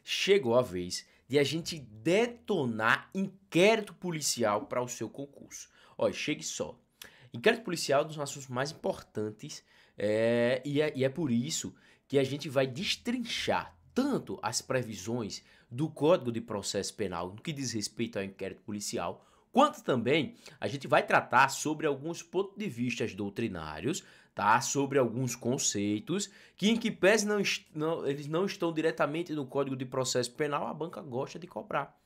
chegou a vez de a gente detonar inquérito policial para o seu concurso. Olha, chegue só. Inquérito policial é um dos assuntos mais importantes e é por isso que a gente vai destrinchar tanto as previsões do Código de Processo Penal no que diz respeito ao inquérito policial, quanto também a gente vai tratar sobre alguns pontos de vista doutrinários, tá? Sobre alguns conceitos que, em que pese eles não estão diretamente no Código de Processo Penal, a banca gosta de cobrar.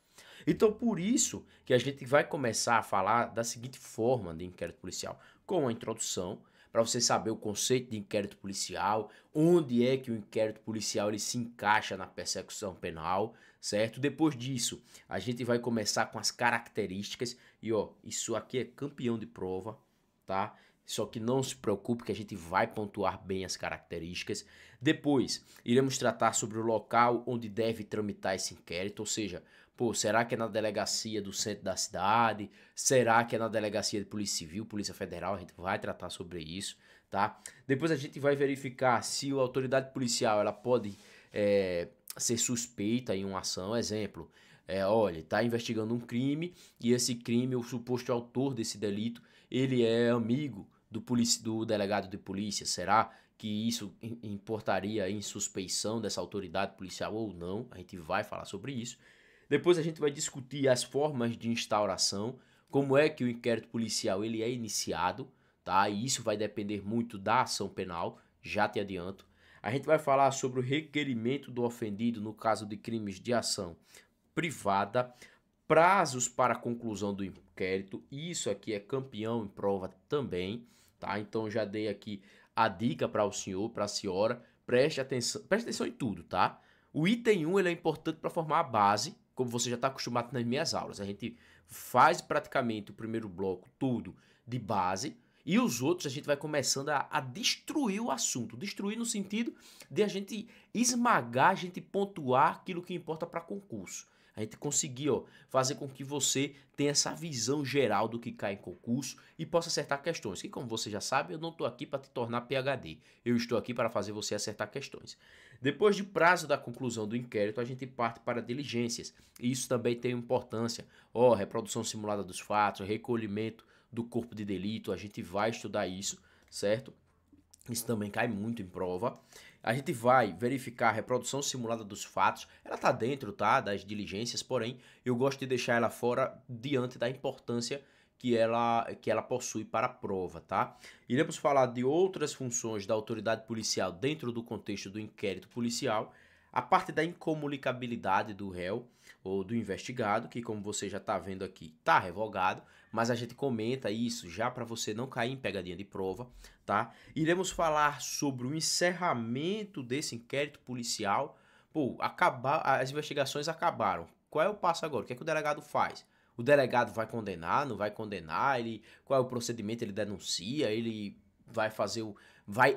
Então, por isso que a gente vai começar a falar da seguinte forma de inquérito policial, com a introdução, para você saber o conceito de inquérito policial, onde é que o inquérito policial ele se encaixa na persecução penal, certo? Depois disso, a gente vai começar com as características e ó, isso aqui é campeão de prova, tá? Só que não se preocupe que a gente vai pontuar bem as características. Depois, iremos tratar sobre o local onde deve tramitar esse inquérito, ou seja, pô, será que é na delegacia do centro da cidade? Será que é na delegacia de Polícia Civil, Polícia Federal? A gente vai tratar sobre isso, tá? Depois a gente vai verificar se a autoridade policial ela pode ser suspeita em uma ação. Exemplo, olha, está investigando um crime e esse crime, o suposto autor desse delito, ele é amigo do delegado de polícia. Será que isso importaria em suspeição dessa autoridade policial ou não? A gente vai falar sobre isso. Depois a gente vai discutir as formas de instauração, como é que o inquérito policial ele é iniciado, tá? E isso vai depender muito da ação penal, já te adianto. A gente vai falar sobre o requerimento do ofendido no caso de crimes de ação privada, prazos para a conclusão do inquérito, isso aqui é campeão em prova também, tá? Então já dei aqui a dica para o senhor, para a senhora, preste atenção em tudo, tá? O item 1 ele é importante para formar a base, como você já está acostumado nas minhas aulas. A gente faz praticamente o primeiro bloco tudo de base e os outros a gente vai começando a destruir o assunto. Destruir no sentido de a gente esmagar, a gente pontuar aquilo que importa para concurso. A gente conseguir fazer com que você tenha essa visão geral do que cai em concurso e possa acertar questões. Que como você já sabe, eu não estou aqui para te tornar PhD. Eu estou aqui para fazer você acertar questões. Depois de prazo da conclusão do inquérito, a gente parte para diligências. E isso também tem importância. Reprodução simulada dos fatos, recolhimento do corpo de delito. A gente vai estudar isso, certo? Isso também cai muito em prova. A gente vai verificar a reprodução simulada dos fatos. Ela está dentro, tá, das diligências, porém eu gosto de deixar ela fora diante da importância que ela possui para a prova, tá? Iremos falar de outras funções da autoridade policial dentro do contexto do inquérito policial. A parte da incomunicabilidade do réu ou do investigado, que como você já está vendo aqui, está revogado, mas a gente comenta isso já para você não cair em pegadinha de prova, tá? Iremos falar sobre o encerramento desse inquérito policial. Pô, as investigações acabaram. Qual é o passo agora? O que é que o delegado faz? O delegado vai condenar, não vai condenar? Qual é o procedimento? Ele denuncia? Ele vai fazer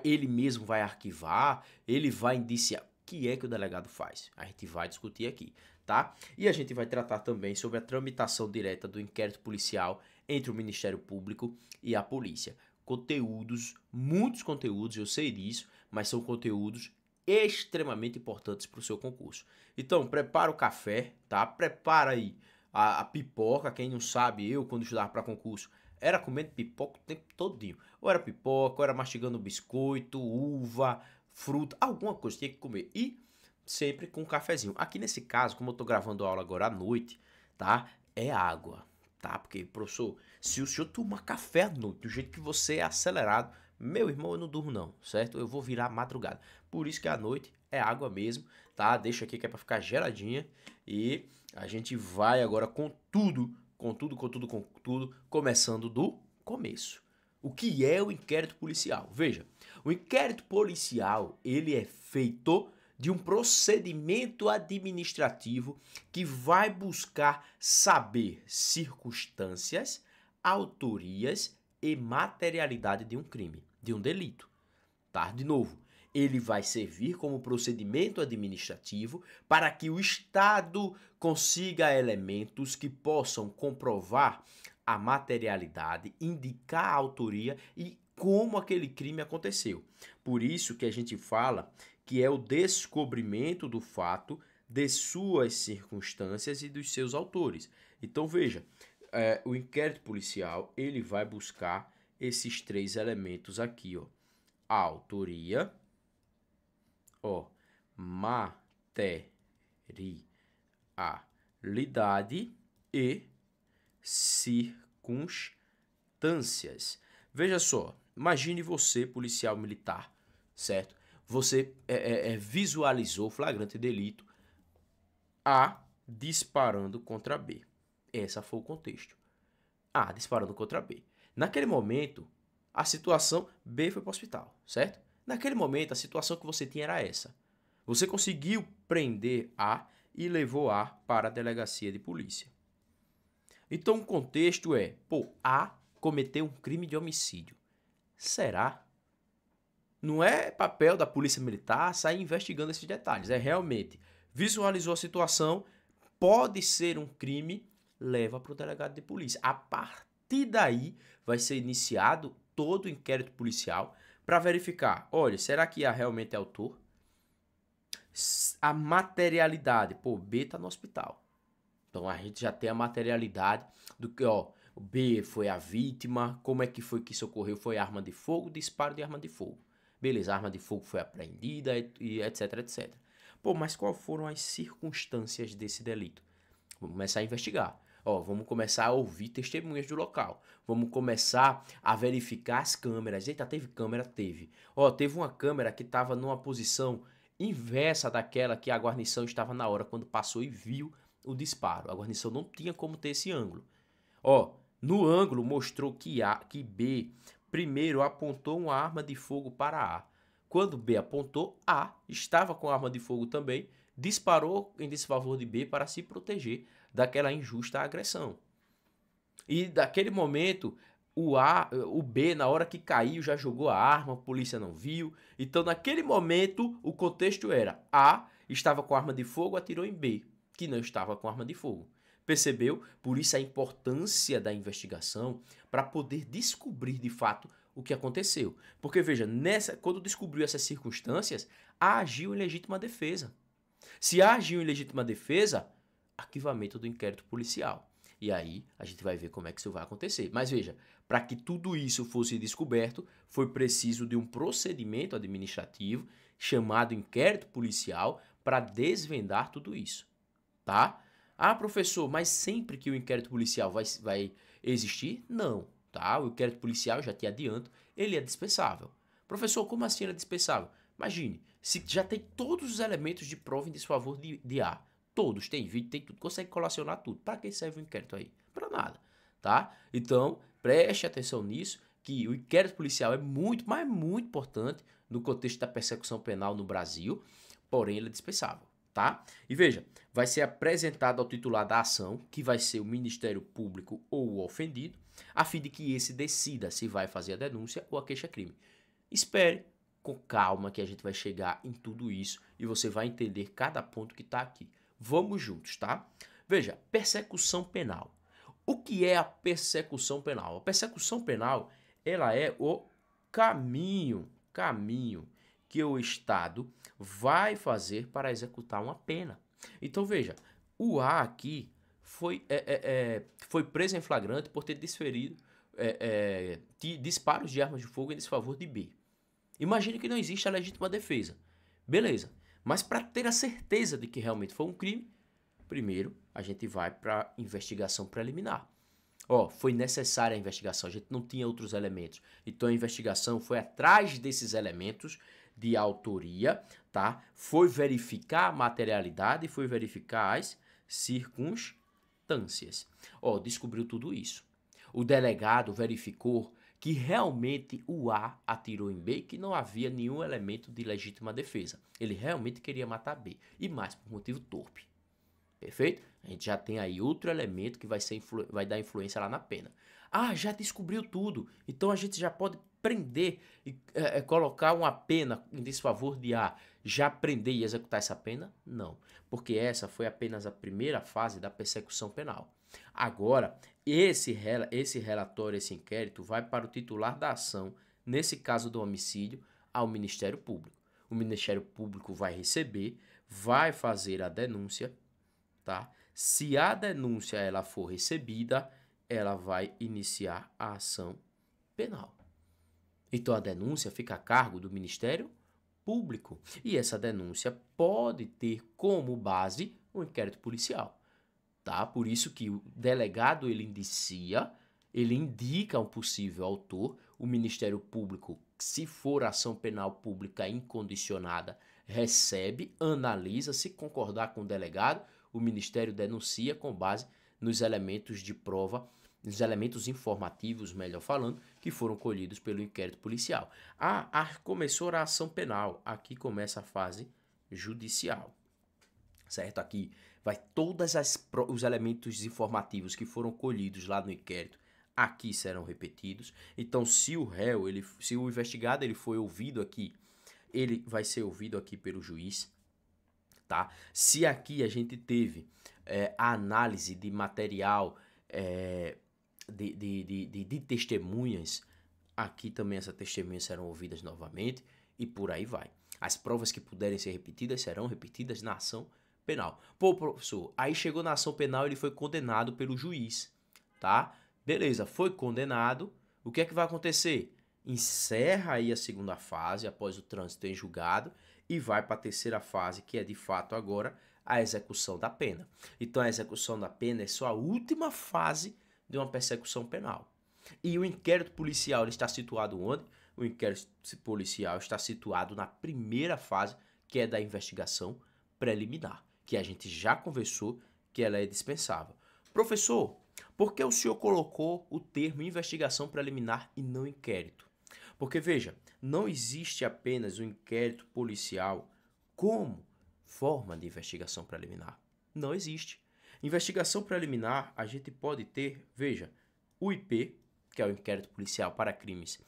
ele mesmo vai arquivar? Ele vai indiciar? O que é que o delegado faz? A gente vai discutir aqui, tá? E a gente vai tratar também sobre a tramitação direta do inquérito policial entre o Ministério Público e a polícia. Conteúdos, muitos conteúdos, eu sei disso, mas são conteúdos extremamente importantes para o seu concurso. Então, prepara o café, tá? Prepara aí a pipoca. Quem não sabe, eu quando estudava para concurso era comendo pipoca o tempo todinho. Ou era pipoca, ou era mastigando biscoito, uva, fruta, alguma coisa tinha que comer. E sempre com um cafezinho. Aqui nesse caso, como eu tô gravando a aula agora à noite, tá? É água, tá? Porque, professor, se o senhor tomar café à noite, do jeito que você é acelerado, meu irmão, eu não durmo não, certo? Eu vou virar madrugada. Por isso que à noite é água mesmo, tá? Deixa aqui que é pra ficar geladinha. E a gente vai agora com tudo, começando do começo. O que é o inquérito policial? Veja, o inquérito policial, ele é feito de um procedimento administrativo que vai buscar saber circunstâncias, autorias e materialidade de um crime, de um delito. Tá? De novo, ele vai servir como procedimento administrativo para que o Estado consiga elementos que possam comprovar a materialidade, indicar a autoria e como aquele crime aconteceu. Por isso que a gente fala que é o descobrimento do fato, de suas circunstâncias e dos seus autores. Então veja, o inquérito policial ele vai buscar esses três elementos aqui, ó. A autoria, ó, materialidade e circunstâncias. Veja só, imagine você, policial militar, certo? Você visualizou flagrante delito A disparando contra B. Esse foi o contexto. A disparando contra B. Naquele momento, a situação B foi para o hospital, certo? Naquele momento, a situação que você tinha era essa. Você conseguiu prender A e levou A para a delegacia de polícia. Então, o contexto é, A cometeu um crime de homicídio. Será? Não é papel da polícia militar sair investigando esses detalhes. É realmente, visualizou a situação, pode ser um crime, leva para o delegado de polícia. A partir daí, vai ser iniciado todo o inquérito policial para verificar, olha, será que A realmente é autor? A materialidade, B está no hospital. Então, a gente já tem a materialidade do que, o B foi a vítima, como é que foi que isso ocorreu? Foi arma de fogo, disparo de arma de fogo. Beleza, a arma de fogo foi apreendida e etc, etc. Mas quais foram as circunstâncias desse delito? Vamos começar a investigar. Vamos começar a ouvir testemunhas do local. Vamos começar a verificar as câmeras. Eita, teve câmera? Teve. Teve uma câmera que estava numa posição inversa daquela que a guarnição estava na hora quando passou e viu o disparo. A guarnição não tinha como ter esse ângulo. No ângulo mostrou que B primeiro apontou uma arma de fogo para A. Quando B apontou, A estava com a arma de fogo também, disparou em desfavor de B para se proteger daquela injusta agressão. E daquele momento, o B, na hora que caiu, já jogou a arma, a polícia não viu. Então, naquele momento, o contexto era: A estava com arma de fogo, atirou em B, que não estava com arma de fogo. Percebeu? Por isso a importância da investigação para poder descobrir de fato o que aconteceu. Porque veja, quando descobriu essas circunstâncias, A agiu em legítima defesa. Se A agiu em legítima defesa, arquivamento do inquérito policial. E aí a gente vai ver como é que isso vai acontecer. Mas veja, para que tudo isso fosse descoberto, foi preciso de um procedimento administrativo chamado inquérito policial para desvendar tudo isso, tá? Professor, mas sempre que o inquérito policial vai existir? Não, tá? O inquérito policial, já te adianto, ele é dispensável. Professor, como assim ele é dispensável? Imagine, se já tem todos os elementos de prova em desfavor de A, todos, tem vídeo, tem tudo, consegue colacionar tudo. Para que serve o inquérito aí? Para nada, tá? Então, preste atenção nisso, que o inquérito policial é muito, mas é muito importante no contexto da persecução penal no Brasil, porém ele é dispensável. Tá? E veja, vai ser apresentado ao titular da ação, que vai ser o Ministério Público ou o ofendido, a fim de que esse decida se vai fazer a denúncia ou a queixa-crime. Espere com calma que a gente vai chegar em tudo isso e você vai entender cada ponto que está aqui. Vamos juntos, tá? Veja, persecução penal. O que é a persecução penal? A persecução penal, ela é o caminho que o Estado vai fazer para executar uma pena. Então veja, o A aqui foi preso em flagrante por ter desferido disparos de armas de fogo em desfavor de B. Imagine que não existe a legítima defesa. Beleza, mas para ter a certeza de que realmente foi um crime, primeiro a gente vai para a investigação preliminar. Foi necessária a investigação, a gente não tinha outros elementos. Então a investigação foi atrás desses elementos de autoria, tá? Foi verificar a materialidade e foi verificar as circunstâncias. Descobriu tudo isso. O delegado verificou que realmente o A atirou em B e que não havia nenhum elemento de legítima defesa. Ele realmente queria matar B, e mais por motivo torpe. Perfeito? A gente já tem aí outro elemento que vai dar influência lá na pena. Já descobriu tudo. Então a gente já pode prender e colocar uma pena em desfavor de A. Já prender e executar essa pena? Não. Porque essa foi apenas a primeira fase da persecução penal. Agora, esse relatório, esse inquérito, vai para o titular da ação, nesse caso do homicídio, ao Ministério Público. O Ministério Público vai receber, vai fazer a denúncia, tá? Se a denúncia ela for recebida, ela vai iniciar a ação penal. Então a denúncia fica a cargo do Ministério Público. E essa denúncia pode ter como base o inquérito policial, tá? Por isso que o delegado ele indica um possível autor, o Ministério Público, se for ação penal pública incondicionada, recebe, analisa, se concordar com o delegado, o Ministério denuncia com base nos elementos de prova, nos elementos informativos, melhor falando, que foram colhidos pelo inquérito policial. Começou a ação penal, aqui começa a fase judicial, certo? Aqui vai todos os elementos informativos que foram colhidos lá no inquérito, aqui serão repetidos. Então, se o investigado ele foi ouvido aqui, ele vai ser ouvido aqui pelo juiz, tá? Se aqui a gente teve a análise de material de testemunhas, aqui também essas testemunhas serão ouvidas novamente e por aí vai. As provas que puderem ser repetidas serão repetidas na ação penal. Pô, professor, aí chegou na ação penal, ele foi condenado pelo juiz, tá? Beleza, foi condenado, o que é que vai acontecer? Encerra aí a segunda fase, após o trânsito em julgado, e vai para a terceira fase, que é de fato agora a execução da pena. Então a execução da pena é só a última fase de uma persecução penal. E o inquérito policial ele está situado onde? O inquérito policial está situado na primeira fase, que é da investigação preliminar, que a gente já conversou que ela é dispensável. Professor, por que o senhor colocou o termo investigação preliminar e não inquérito? Porque, veja, não existe apenas o inquérito policial como forma de investigação preliminar. Não existe. Investigação preliminar, a gente pode ter, veja, o IP, que é o inquérito policial para crimes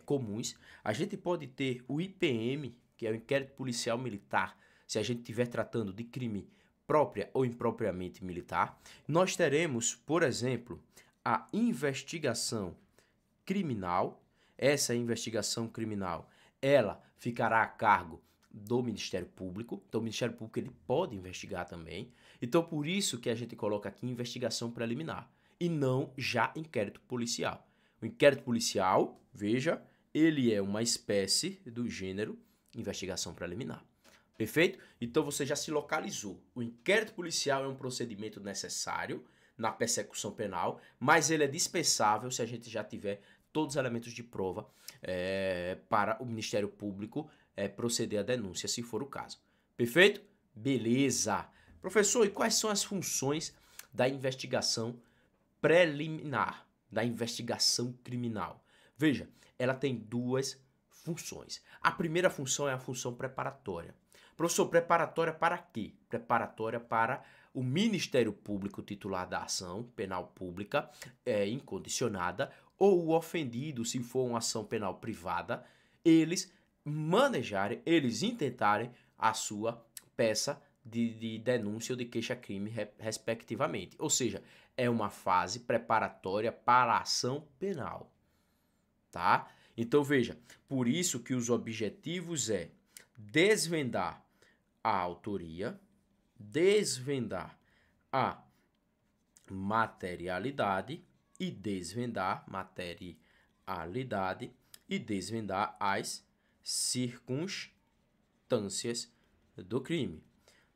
comuns. A gente pode ter o IPM, que é o inquérito policial militar, se a gente estiver tratando de crime própria ou impropriamente militar. Nós teremos, por exemplo, a investigação criminal. Essa investigação criminal, ela ficará a cargo do Ministério Público. Então, o Ministério Público ele pode investigar também. Então, por isso que a gente coloca aqui investigação preliminar e não já inquérito policial. O inquérito policial, veja, ele é uma espécie do gênero investigação preliminar. Perfeito? Então, você já se localizou. O inquérito policial é um procedimento necessário na persecução penal, mas ele é dispensável se a gente já tiver todos os elementos de prova para o Ministério Público proceder à denúncia, se for o caso. Perfeito? Beleza. Professor, e quais são as funções da investigação preliminar, da investigação criminal? Veja, ela tem duas funções. A primeira função é a função preparatória. Professor, preparatória para quê? Preparatória para o Ministério Público titular da ação penal pública incondicionada ou o ofendido, se for uma ação penal privada, eles manejarem, eles intentarem a sua peça de denúncia ou de queixa-crime, respectivamente. Ou seja, é uma fase preparatória para a ação penal, tá? Então, veja, por isso que os objetivos é desvendar a autoria, desvendar a materialidade e desvendar as circunstâncias do crime.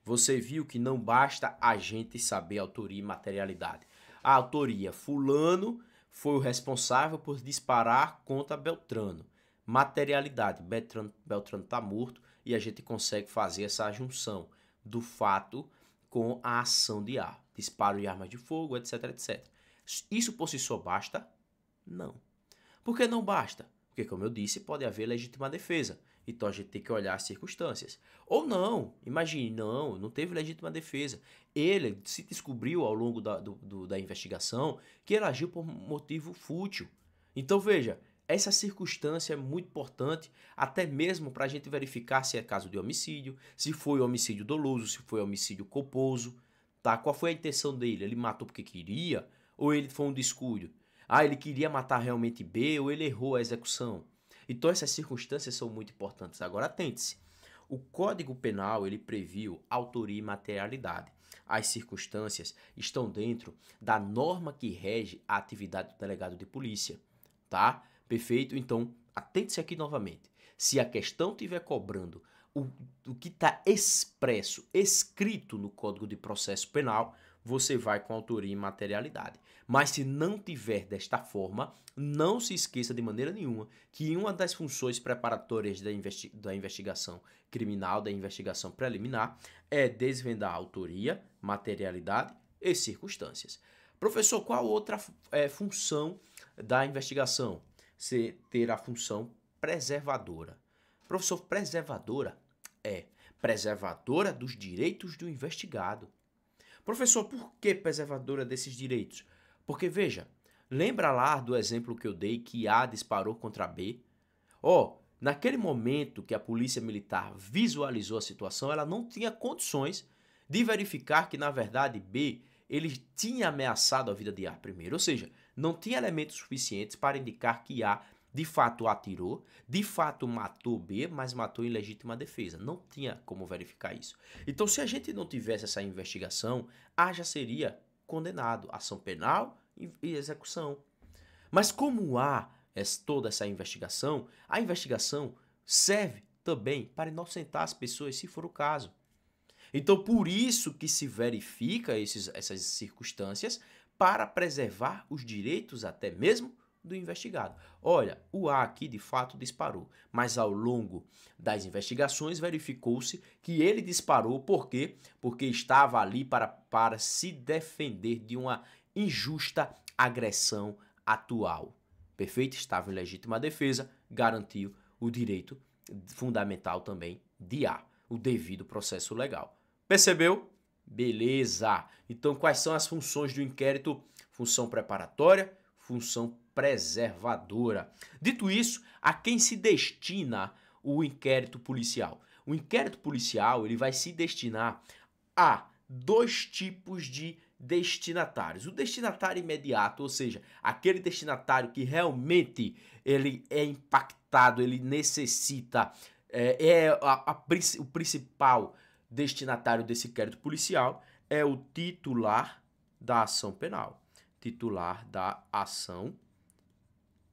Você viu que não basta a gente saber autoria e materialidade. A autoria, fulano foi o responsável por disparar contra Beltrano. Materialidade, Beltrano está morto e a gente consegue fazer essa junção do fato com a ação de ar. Disparo de armas de fogo, etc, etc. Isso por si só basta? Não. Por que não basta? Porque, como eu disse, pode haver legítima defesa. Então a gente tem que olhar as circunstâncias. Ou não, imagine, não teve legítima defesa. Ele se descobriu ao longo da investigação que ele agiu por motivo fútil. Então veja, essa circunstância é muito importante, até mesmo para a gente verificar se é caso de homicídio, se foi homicídio doloso, se foi homicídio culposo, tá? Qual foi a intenção dele? Ele matou porque queria? Ou ele foi um descuido? Ele queria matar realmente B ou ele errou a execução? Então essas circunstâncias são muito importantes. Agora atente-se. O Código Penal, ele previu autoria e materialidade. As circunstâncias estão dentro da norma que rege a atividade do delegado de polícia, tá? Perfeito? Então, atente-se aqui novamente. Se a questão estiver cobrando o que está expresso, escrito no Código de Processo Penal, você vai com autoria e materialidade. Mas se não tiver desta forma, não se esqueça de maneira nenhuma que uma das funções preparatórias da investigação criminal, da investigação preliminar, é desvendar a autoria, materialidade e circunstâncias. Professor, qual outra função da investigação? Você ter a função preservadora. Professor, preservadora é preservadora dos direitos do investigado. Professor, por que preservadora desses direitos? Porque, veja, lembra lá do exemplo que eu dei que A disparou contra B? Naquele momento que a polícia militar visualizou a situação, ela não tinha condições de verificar que, na verdade, B, ele tinha ameaçado a vida de A primeiro. Ou seja, não tinha elementos suficientes para indicar que A de fato atirou, de fato matou B, mas matou em legítima defesa. Não tinha como verificar isso. Então, se a gente não tivesse essa investigação, A já seria condenado. Ação penal e execução. Mas como há toda essa investigação, a investigação serve também para inocentar as pessoas, se for o caso. Então, por isso que se verifica essas circunstâncias para preservar os direitos até mesmo do investigado. Olha, o A aqui de fato disparou, mas ao longo das investigações verificou-se que ele disparou por quê? Porque estava ali para se defender de uma injusta agressão atual. Perfeito? Estava em legítima defesa, garantiu o direito fundamental também de A, o devido processo legal. Percebeu? Beleza! Então, quais são as funções do inquérito? Função preparatória, função preservadora. Dito isso, a quem se destina o inquérito policial? O inquérito policial ele vai se destinar a dois tipos de destinatários. O destinatário imediato, ou seja, aquele destinatário que realmente ele é impactado, ele necessita, o principal destinatário desse inquérito policial é o titular da ação penal. Titular da ação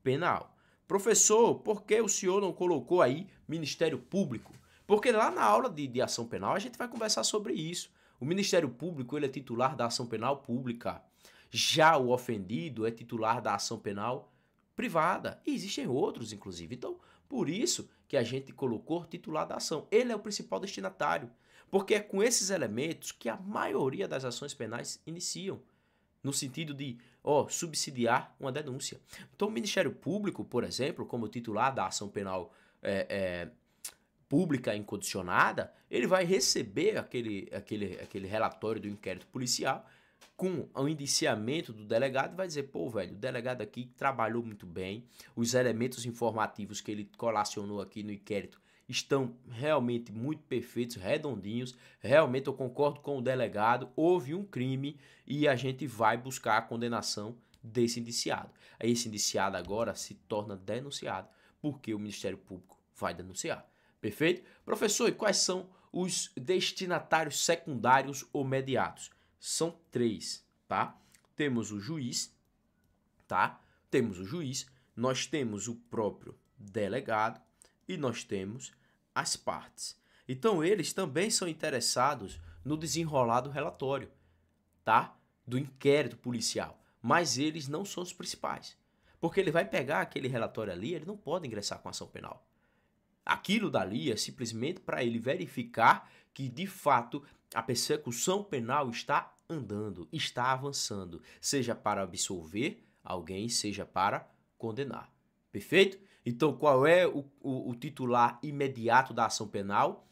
penal. Professor, por que o senhor não colocou aí Ministério Público? Porque lá na aula de ação penal a gente vai conversar sobre isso. O Ministério Público ele é titular da ação penal pública. Já o ofendido é titular da ação penal privada. E existem outros, inclusive. Então, por isso que a gente colocou titular da ação. Ele é o principal destinatário. Porque é com esses elementos que a maioria das ações penais iniciam. No sentido de subsidiar uma denúncia. Então, o Ministério Público, por exemplo, como titular da ação penal pública incondicionada, ele vai receber aquele relatório do inquérito policial com o indiciamento do delegado e vai dizer, pô, velho, o delegado aqui trabalhou muito bem, os elementos informativos que ele colacionou aqui no inquérito estão realmente muito perfeitos, redondinhos, realmente eu concordo com o delegado, houve um crime e a gente vai buscar a condenação desse indiciado. Aí esse indiciado agora se torna denunciado, porque o Ministério Público vai denunciar. Perfeito? Professor, e quais são os destinatários secundários ou mediatos? São 3, tá? Temos o juiz, tá? Temos o juiz, nós temos o próprio delegado e nós temos as partes. Então, eles também são interessados no desenrolar do relatório, tá? Do inquérito policial, mas eles não são os principais. Porque ele vai pegar aquele relatório ali, ele não pode ingressar com ação penal. Aquilo dali é simplesmente para ele verificar que, de fato, a persecução penal está andando, está avançando, seja para absolver alguém, seja para condenar. Perfeito? Então, qual é o titular imediato da ação penal?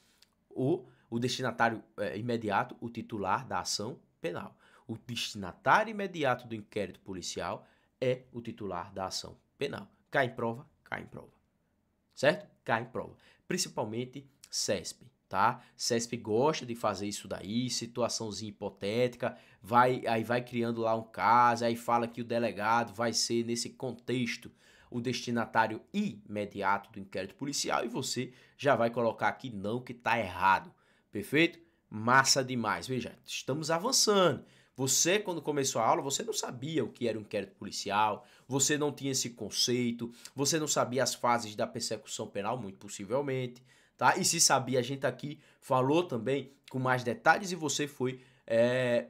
O destinatário imediato, o titular da ação penal. O destinatário imediato do inquérito policial é o titular da ação penal. Cai em prova, cai em prova. Certo? Cai em prova. Principalmente CESP, tá? CESP gosta de fazer isso daí, situaçãozinha hipotética, aí vai criando lá um caso, aí fala que o delegado vai ser nesse contexto o destinatário imediato do inquérito policial e você já vai colocar aqui não, que está errado. Perfeito? Massa demais. Veja, estamos avançando. Você, quando começou a aula, você não sabia o que era um inquérito policial, você não tinha esse conceito, você não sabia as fases da persecução penal, muito possivelmente, tá? E se sabia, a gente aqui falou também com mais detalhes e você foi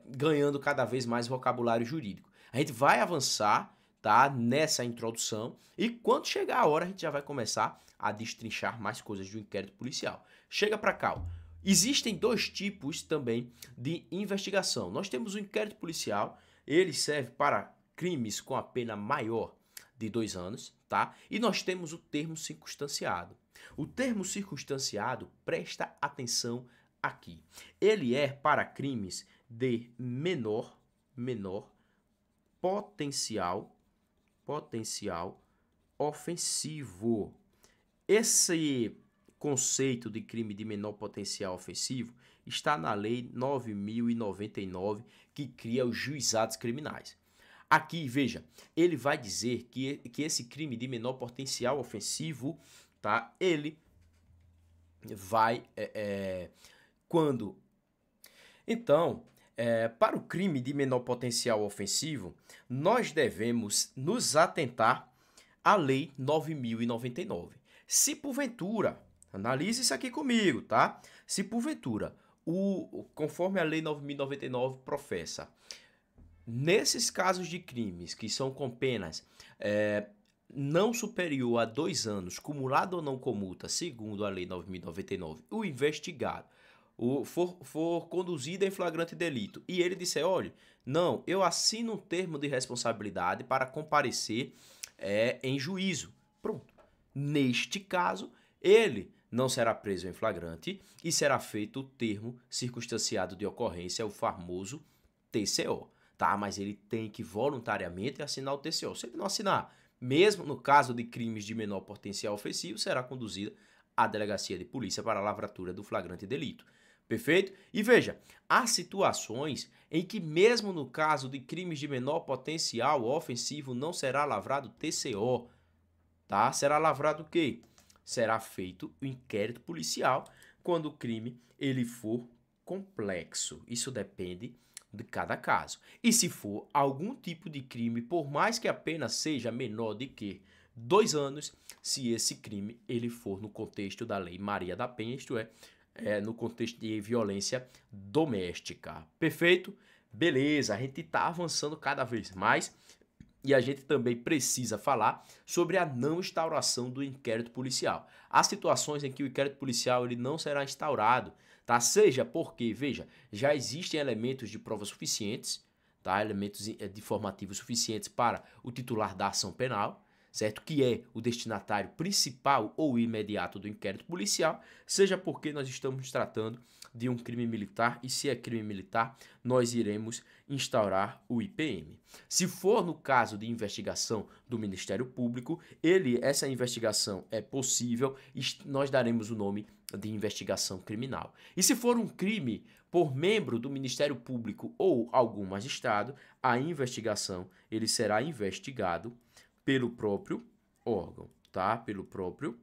ganhando cada vez mais vocabulário jurídico. A gente vai avançar, tá, nessa introdução e quando chegar a hora a gente já vai começar a destrinchar mais coisas do inquérito policial. Chega para cá, ó. Existem dois tipos também de investigação. Nós temos o inquérito policial, ele serve para crimes com a pena maior de 2 anos, tá? E nós temos o termo circunstanciado. O termo circunstanciado, presta atenção aqui. Ele é para crimes de menor potencial ofensivo. Esse conceito de crime de menor potencial ofensivo está na Lei 9.099, que cria os juizados criminais. Aqui, veja, ele vai dizer que esse crime de menor potencial ofensivo, tá? Ele vai quando... Então, para o crime de menor potencial ofensivo, nós devemos nos atentar à Lei 9.099. Se porventura, analise isso aqui comigo, tá? Se porventura, conforme a Lei 9.099 professa, nesses casos de crimes que são com penas não superior a 2 anos, cumulado ou não com multa, segundo a Lei 9.099, o investigado for conduzido em flagrante delito e ele disser, olha, não, eu assino um termo de responsabilidade para comparecer em juízo. Pronto. Neste caso, ele não será preso em flagrante e será feito o termo circunstanciado de ocorrência, o famoso TCO. Tá? Mas ele tem que voluntariamente assinar o TCO. Se ele não assinar, mesmo no caso de crimes de menor potencial ofensivo, será conduzida à delegacia de polícia para a lavratura do flagrante delito. Perfeito? E veja, há situações em que mesmo no caso de crimes de menor potencial ofensivo não será lavrado TCO, tá? Será lavrado o quê? Será feito o inquérito policial quando o crime ele for complexo. Isso depende de cada caso. E se for algum tipo de crime, por mais que a pena seja menor de que 2 anos, se esse crime ele for no contexto da Lei Maria da Penha, isto é, no contexto de violência doméstica. Perfeito? Beleza, a gente está avançando cada vez mais e a gente também precisa falar sobre a não instauração do inquérito policial. Há situações em que o inquérito policial ele não será instaurado, tá? Seja porque, veja, já existem elementos de prova suficientes, tá? Elementos informativos suficientes para o titular da ação penal, certo? Que é o destinatário principal ou imediato do inquérito policial, seja porque nós estamos tratando de um crime militar e se é crime militar, nós iremos instaurar o IPM. Se for no caso de investigação do Ministério Público, essa investigação é possível e nós daremos o nome de investigação criminal. E se for um crime por membro do Ministério Público ou algum magistrado, a investigação ele será investigado pelo próprio órgão, tá? Pelo próprio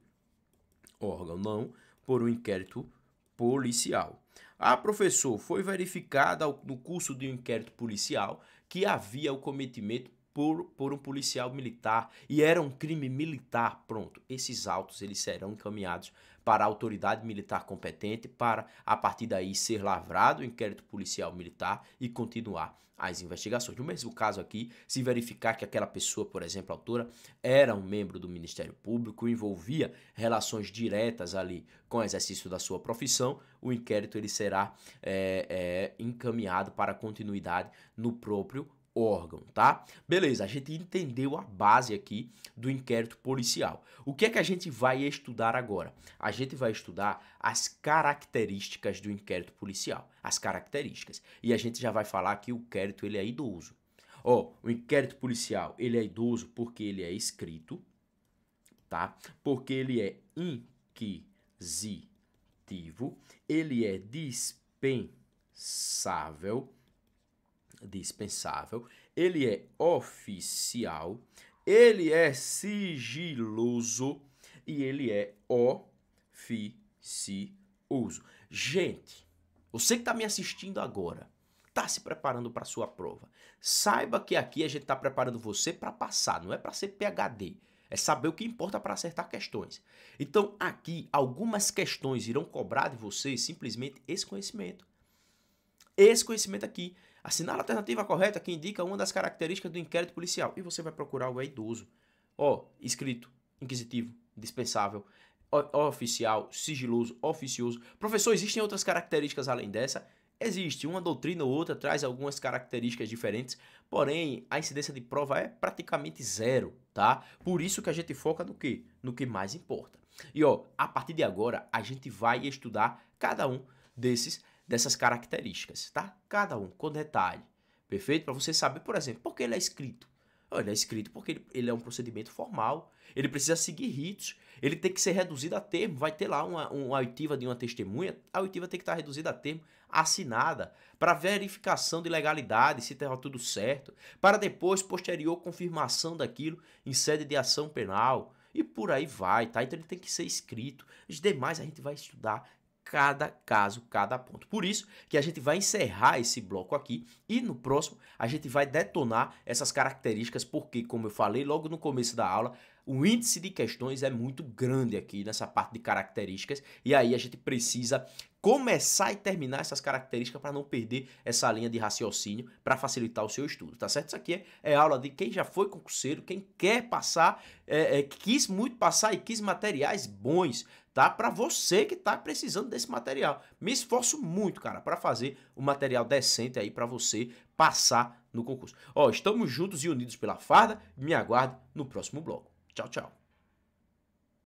órgão, não por um inquérito policial. Ah, professor, foi verificado no curso de um inquérito policial que havia o cometimento por um policial militar e era um crime militar. Pronto, esses autos eles serão encaminhados para a autoridade militar competente para, a partir daí, ser lavrado o inquérito policial militar e continuar as investigações. No mesmo caso aqui, se verificar que aquela pessoa, por exemplo, autora, era um membro do Ministério Público, envolvia relações diretas ali com o exercício da sua profissão, o inquérito ele será encaminhado para continuidade no próprio órgão, tá? Beleza, a gente entendeu a base aqui do inquérito policial. O que é que a gente vai estudar agora? A gente vai estudar as características do inquérito policial, as características. E a gente já vai falar que o inquérito ele é idoso. Ó, o inquérito policial, ele é idoso porque ele é escrito, tá? Porque ele é inquisitivo, ele é dispensável, ele é oficial ele é sigiloso e ele é oficioso. Gente, você que está me assistindo agora, está se preparando para a sua prova. Saiba que aqui a gente está preparando você para passar, não é para ser PhD. É saber o que importa para acertar questões. Então, aqui, algumas questões irão cobrar de você simplesmente esse conhecimento. Esse conhecimento aqui. Assinale a alternativa correta que indica uma das características do inquérito policial. E você vai procurar o idoso. Ó, escrito, inquisitivo, dispensável, oficial, sigiloso, oficioso. Professor, existem outras características além dessa? Existe, uma doutrina ou outra traz algumas características diferentes, porém a incidência de prova é praticamente zero, tá? Por isso que a gente foca no quê? No que mais importa. E ó, a partir de agora a gente vai estudar cada um dessas características, tá? Cada um com detalhe, perfeito? Para você saber, por exemplo, por que ele é escrito. Ele é escrito porque ele é um procedimento formal, ele precisa seguir ritos, ele tem que ser reduzido a termo, vai ter lá uma oitiva de uma testemunha, a oitiva tem que estar reduzida a termo, assinada, para verificação de legalidade, se está tudo certo, para depois, posterior confirmação daquilo em sede de ação penal, e por aí vai, tá? Então ele tem que ser escrito, os demais a gente vai estudar cada caso, cada ponto. Por isso que a gente vai encerrar esse bloco aqui e no próximo a gente vai detonar essas características porque, como eu falei logo no começo da aula, o índice de questões é muito grande aqui nessa parte de características e aí a gente precisa começar e terminar essas características para não perder essa linha de raciocínio para facilitar o seu estudo, tá certo? Isso aqui é aula de quem já foi concurseiro, quem quer passar, quis muito passar e quis materiais bons, tá? Para você que tá precisando desse material. Me esforço muito, cara, para fazer um material decente aí para você passar no concurso. Ó, estamos juntos e unidos pela farda. Me aguarde no próximo bloco. Tchau, tchau.